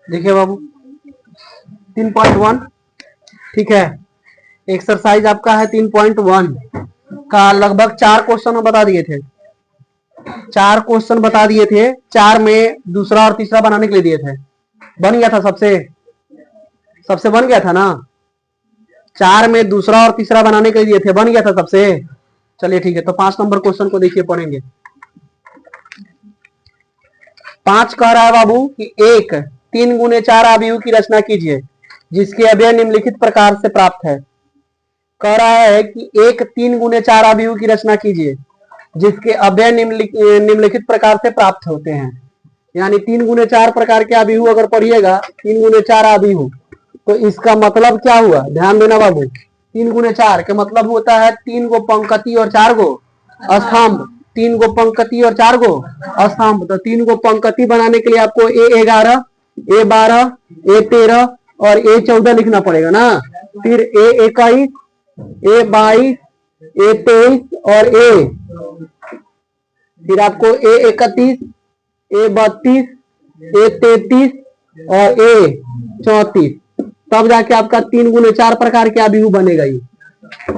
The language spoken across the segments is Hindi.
देखिए बाबू 3.1, ठीक है। एक्सरसाइज आपका है 3.1 का लगभग 4 क्वेश्चन बता दिए थे। 4 क्वेश्चन बता दिए थे, 4 में दूसरा और तीसरा बनाने के लिए दिए थे। बन गया था सबसे बन गया था ना। 4 में दूसरा और तीसरा बनाने के लिए दिए थे, बन गया था सबसे। चलिए ठीक है, तो 5 नंबर क्वेश्चन को देखिए, पढ़ेंगे। 5 कह रहा है बाबू कि एक 3 गुने 4 अवयव की रचना कीजिए जिसके अवयव निम्नलिखित प्रकार से प्राप्त है। कह रहा है कि एक 3 गुने 4 अवयव की रचना कीजिए जिसके अवयव निम्नलिखित प्रकार से प्राप्त होते हैं। यानी 3 गुने 4 प्रकार के अवयव अगर पढ़िएगा, 3 गुने 4 अवयव, तो इसका मतलब क्या हुआ, ध्यान देना बाबू। 3 गुने 4 का मतलब होता है 3 गो पंक्ति और 4 गो स्तंभ। 3 गो पंक्ति और 4 गो स्तंभ। तो 3 गो पंक्ति बनाने के लिए आपको A11, A12, A13 और A14 लिखना पड़ेगा ना। फिर A21, A22, A23 और फिर आपको A31, A32, A33 और A34, तब जाके आपका 3 गुने 4 प्रकार के अवयव बनेगा। ये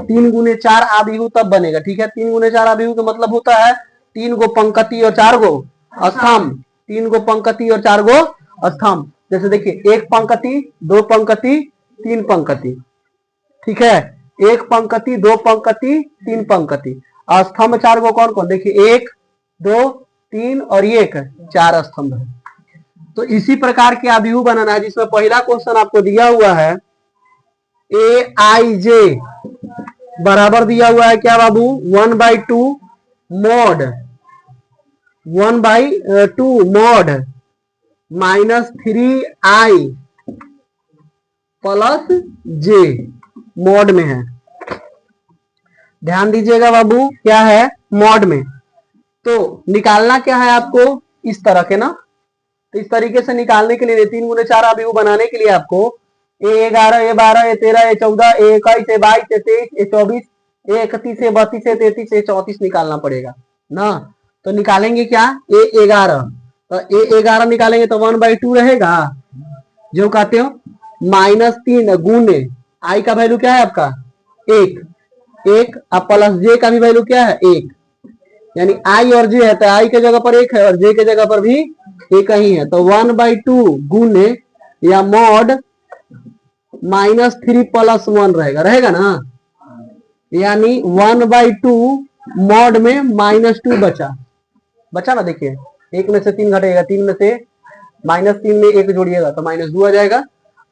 3 गुने 4 अवयव तब बनेगा, ठीक है। 3 गुने 4 अवयव का मतलब होता है 3 गो पंक्ति और 4 गो स्तंभ। 3 गो पंक्ति और 4 गो स्तंभ। जैसे देखिए, 1 पंक्ति, 2 पंक्ति, 3 पंक्ति, ठीक है। 1 पंक्ति, 2 पंक्ति, 3 पंक्ति। स्तंभ 4 गो कौन कौन, देखिए 1, 2, 3 और 1, 4 स्तंभ है। तो इसी प्रकार के अवयव बनाना है, जिसमें पहला क्वेश्चन आपको दिया हुआ है AIJ बराबर दिया हुआ है क्या बाबू, 1/2 mod, 1/2 mod -3I plus J mod में है। ध्यान दीजिएगा बाबू, क्या है मॉड में। तो निकालना क्या है आपको, इस तरह के ना। तो इस तरीके से निकालने के लिए 3 गुने 4 अवयव बनाने के लिए आपको A11, A12, A13, A14, A21, A22, A23, A24, A31, A32, A33, A34 निकालना पड़ेगा ना। तो निकालेंगे क्या, A11। तो A11 निकालेंगे तो 1/2 रहेगा, जो कहते हो -3 गुने I का वैल्यू क्या है आपका 1 अब प्लस J का भी वैल्यू क्या है 1, यानी I और J है तो I के जगह पर 1 है और J के जगह पर भी 1 ही है। तो 1/2 गुने या मॉड -3 + 1 रहेगा ना। यानी 1/2 मॉड में -2 बचा ना। देखिए 1 में से 3 घटेगा, 3 में से -3 में 1 जोड़िएगा तो -2 आ जाएगा।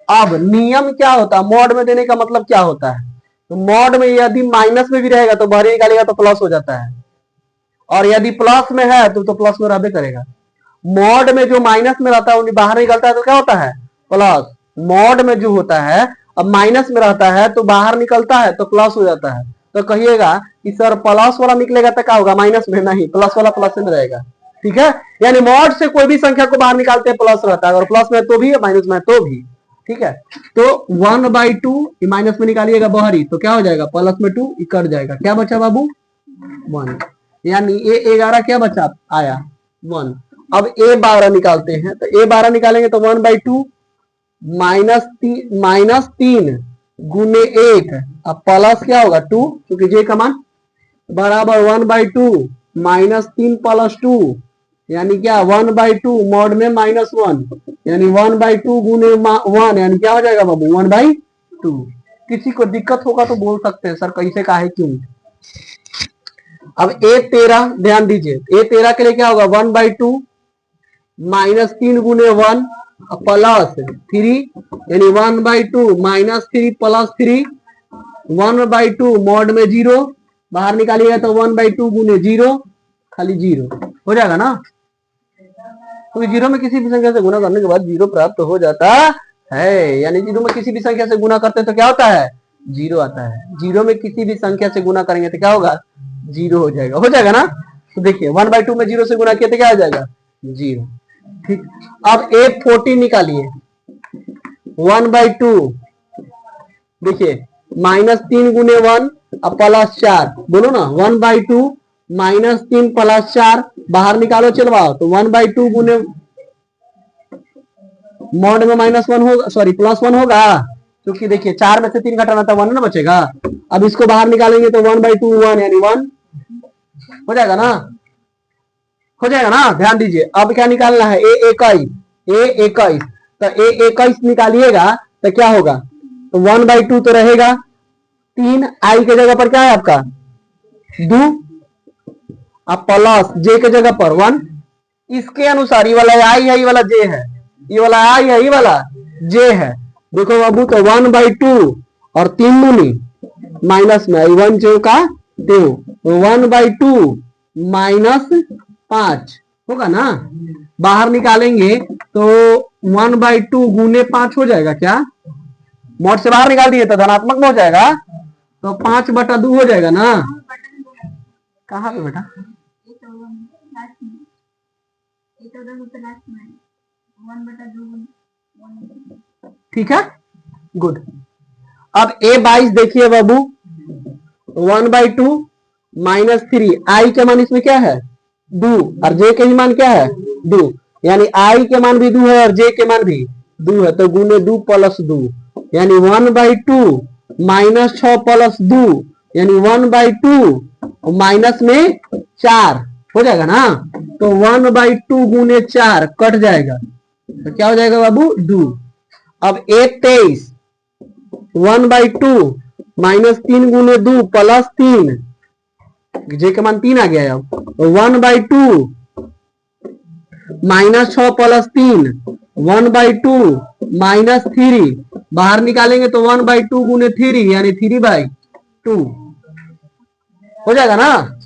अब नियम क्या होता है, मॉड में देने का मतलब क्या होता है, तो मॉड में यदि माइनस में भी रहेगा तो बाहर निकालेगा तो प्लस हो जाता है, और यदि प्लस में है तो प्लस में रहबे करेगा। मॉड में जो माइनस में रहता है वो बाहर निकलता है तो क्या होता है प्लस। मॉड में जो होता है अब माइनस में रहता है तो बाहर निकलता है तो प्लस हो जाता है। तो कहिएगा कि सर प्लस वाला निकलेगा तो क्या होगा, माइनस में नहीं, प्लस वाला प्लस में रहेगा, ठीक है। यानी मॉड से कोई भी संख्या को बाहर निकालते हैं प्लस रहता है, और प्लस में तो भी माइनस में तो भी, ठीक है। तो 1/2 माइनस में निकालिएगा बाहरी तो क्या हो जाएगा, प्लस में 2 कट जाएगा, क्या बचा बाबू 1। यानी A11 क्या बचा आया 1। अब A12 निकालते हैं, तो A12 निकालेंगे तो 1/2 -3 गुने 1 अब प्लस क्या होगा 2, क्योंकि J का मान बराबर 1/2 -3 + 2, यानी क्या 1/2 मॉड में -1, यानी 1/2 गुने 1, यानी क्या हो जाएगा बाबू 1/2। किसी को दिक्कत होगा तो बोल सकते हैं सर कैसे का है क्यों। अब A13 ध्यान दीजिए, A13 के लिए क्या होगा 1/2 -3 गुने 1 प्लस 3, यानी 1/2 -3 + 3, 1/2 मॉड में 0 बाहर निकालिएगा तो 1/2 गुने 0 खाली 0 हो जाएगा ना। तो 0 में किसी भी संख्या से गुना करने के बाद 0 प्राप्त हो जाता है, यानी 0 में किसी भी संख्या से गुना करते हैं तो क्या होता है 0 आता है। 0 में किसी भी संख्या से गुना करेंगे तो क्या होगा 0 हो जाएगा ना। तो देखिए 1/2 में 0 से गुना किया तो क्या आ जाएगा 0, ठीक। अब A14 निकालिए 1/2, देखिए -3 गुने 1 अब +4, बोलो ना 1/2 -3 प्लस 4 बाहर निकालो चलवाओ, तो 1/2 गुने मॉड में -1 होगा, सॉरी +1 होगा, क्योंकि देखिए 4 में से 3 घटाना था 1 ना बचेगा। अब इसको बाहर निकालेंगे तो 1/2 1 यानी 1 हो जाएगा ना, हो जाएगा ना। ध्यान दीजिए, अब क्या निकालना है, A21 तो A21 निकालिएगा तो क्या होगा, तो 1/2 तो रहेगा, 3 आई के जगह पर क्या है आपका 2, अब प्लस जे के जगह पर 1, इसके अनुसार ये वाला आई है, ये वाला जे है, ये वाला आई है, ये वाला जे है। देखो बाबू, तो 1/2 और 3 दूनी माइनस में आई 1 जो का 2, 1/2 -5 होगा ना। बाहर निकालेंगे तो 1/2 गुने 5 हो जाएगा, क्या मॉड से बाहर निकाल दिए तो धनात्मक में हो जाएगा, तो 5/2 हो जाएगा ना। कहाँ पे बेटा, ठीक है, गुड। अब A22 देखिए बाबू, 1/2 -3 आई के मान इसमें क्या है 2 और जे के मान क्या है 2, यानी आई के मान भी 2 है और जे के मान भी 2 है, तो गुने 2 प्लस 2 यानी 1/2 -6 प्लस 2 यानी 1/2 माइनस में 4 हो जाएगा ना। तो 1/2 गुने 4 कट जाएगा, तो क्या हो जाएगा बाबू 2। अब A23 1/2 -3 गुने 2 प्लस 3, जे का मान 3 आ गया, अब 1/2 -6 प्लस 3 1/2 -3 बाहर निकालेंगे तो 1/2 गुने 3 यानी 3/2 हो जाएगा ना।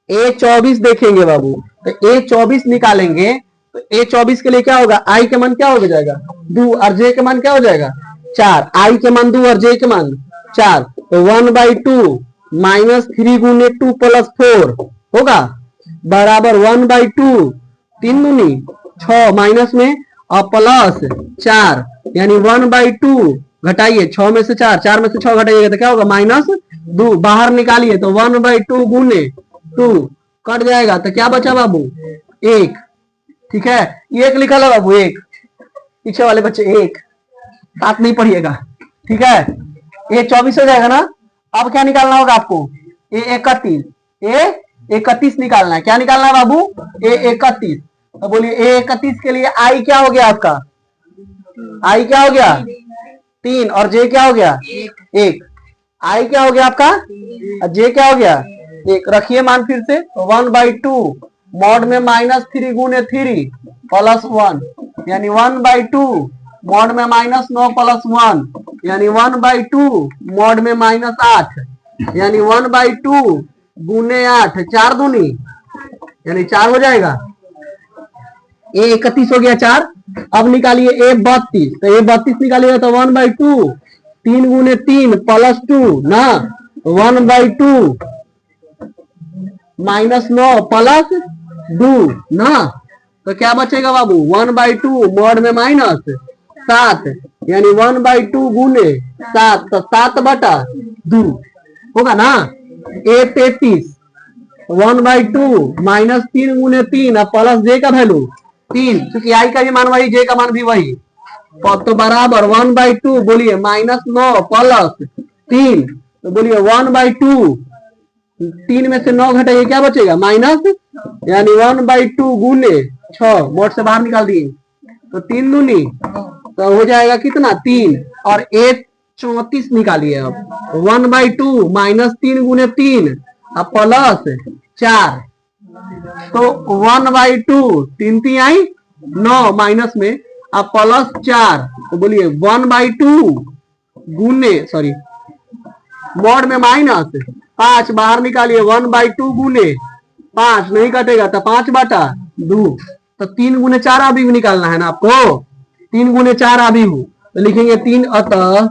A24 देखेंगे बाबू, तो A24 निकालेंगे तो A24 के लिए क्या होगा, आई के मान क्या हो जाएगा 2 और जे के मान क्या हो जाएगा 4, आई के मान 2 और जे के मान 4, तो 1/2 -3 गुने 2 प्लस 4 होगा बराबर 1/2 3 दूनी 6 माइनस में और प्लस 4 यानी 1/2 घटाइए 6 में से 4, 4 में से 6 घटाइएगा तो क्या होगा -2, बाहर निकालिए तो 1/2 गुने 2 कट जाएगा, तो क्या बचा बाबू 1, ठीक है, 1 लिखा है बाबू, 1 पीछे वाले बच्चे 1 साथ नहीं पढ़िएगा, ठीक है। A24 हो जाएगा ना। अब क्या निकालना होगा आपको A31 निकालना है, क्या निकालना है बाबू A31, तो बोलिए A31 के लिए आई क्या हो गया आपका, आई क्या हो गया 3 और जे क्या हो गया 1, आई क्या हो गया आपका जे क्या हो गया 1, रखिए मान फिर से, 1/2 मॉड में -3 गुने 3 प्लस 1 यानी 1/2 मॉड में -9 प्लस 1 यानी 1/2 मॉड में -8 यानी 1/2 गुने 8 4 दूनी यानी 4 हो जाएगा। A31 हो गया 4। अब निकालिए A32, तो A32 निकालिएगा तो 1/2 3 गुने 3 प्लस 2 ना 1/2 -9 प्लस 2 ना, तो क्या बचेगा बाबू 1/2 मॉड में -7 यानी 1/2 गुने 7 तो 7/2 होगा ना। A33 1/2 -3 गुने 3 प्लस जे का वैल्यू 3, क्योंकि आई का भी मान वही जे का मान भी वही, तो बराबर 1/2 बोलिए -9 प्लस 3, तो बोलिए 1/2 3 में से 9 घटाइए क्या बचेगा माइनस, यानी 1/2 गुने 6 मोड से बाहर निकाल दिए तो 3 दूनी तो हो जाएगा कितना 3, और A34 निकालिए अब 1/2 -3 गुने 3 अब प्लस 4, तो 1/2 3 3 आई 9 माइनस में अब प्लस 4, तो बोलिए 1/2 गुने सॉरी मॉड में -5 बाहर निकालिए 1/2 गुने 5 नहीं कटेगा तो 5/2, तो 3 गुने 4 अभी निकालना है ना आपको, 3 गुने 4 अभी हूं तो लिखेंगे 3, अतः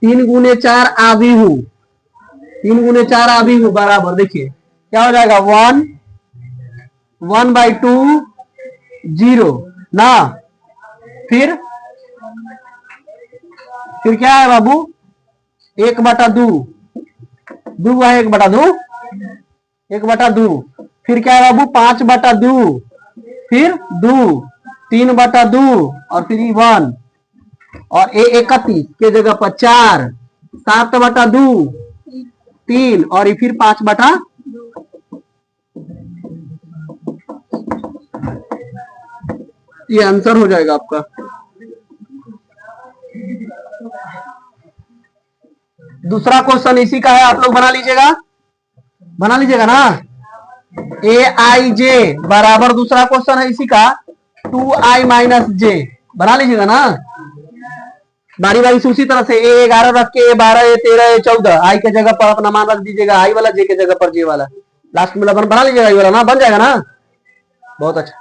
3 गुने 4 आवी हूं, 3 गुने 4 आवी हूं बराबर देखिए क्या हो जाएगा 1/2 0 ना, फिर क्या है बाबू 1/2 दो है 1/2, 1/2, फिर क्या है बाबू 5/2, फिर 2, 3/2 और फिर 1 और 31 के जगह पर 4, 7/2, 3 और फिर 5/, ये आंसर हो जाएगा आपका। दूसरा क्वेश्चन इसी का है, आप लोग बना लीजिएगा ना। ए आई जे बराबर दूसरा क्वेश्चन है इसी का 2i - j, बना लीजिएगा ना बारी बारी से। उसी तरह से A11 रख के A12, A13, A14 आई के जगह पर अपना मान रख दीजिएगा, आई वाला जे के जगह पर जे वाला, लास्ट में बना लीजिएगा आई वाला ना, बन जाएगा ना। बहुत अच्छा,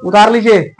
उतार लीजिए।